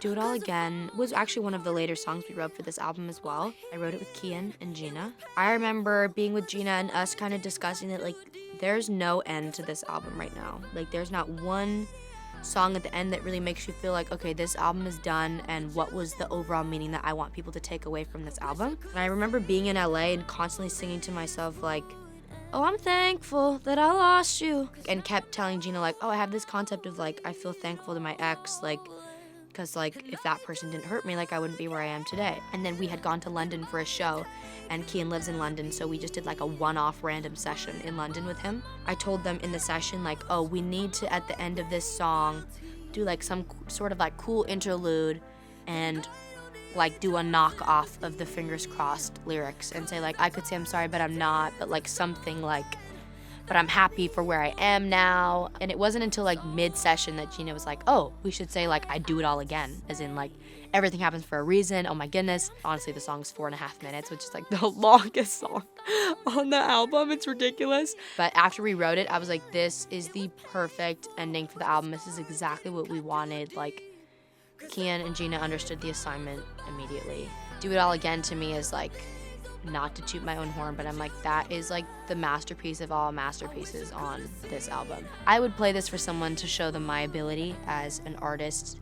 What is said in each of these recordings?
Do It All Again was actually one of the later songs we wrote for this album as well. I wrote it with Kian and Gina. I remember being with Gina and us kind of discussing it, like, there's no end to this album right now. Like, there's not one song at the end that really makes you feel like, okay, this album is done, and what was the overall meaning that I want people to take away from this album. And I remember being in LA and constantly singing to myself, like, oh, I'm thankful that I lost you. And kept telling Gina, like, oh, I have this concept of, like, I feel thankful to my ex, like, because, like, if that person didn't hurt me, like, I wouldn't be where I am today. And then we had gone to London for a show, and Kian lives in London, so we just did, like, a one-off random session in London with him. I told them in the session, like, oh, we need to, at the end of this song, do, like, some sort of, like, cool interlude and, like, do a knockoff of the Fingers Crossed lyrics and say, like, I could say I'm sorry, but I'm not, but, like, something like, but I'm happy for where I am now. And it wasn't until, like, mid-session that Gina was like, oh, we should say, like, I do it all again, as in, like, everything happens for a reason. Oh my goodness. Honestly, the song's 4.5 minutes, which is, like, the longest song on the album. It's ridiculous. But after we wrote it, I was like, this is the perfect ending for the album. This is exactly what we wanted. Like, Kian and Gina understood the assignment immediately. Do It All Again to me is, like, not to toot my own horn, but I'm like, that is, like, the masterpiece of all masterpieces on this album. I would play this for someone to show them my ability as an artist.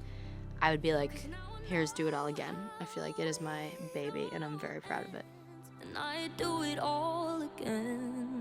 I would be like, here's Do It All Again. I feel like it is my baby, and I'm very proud of it. And I do it all again.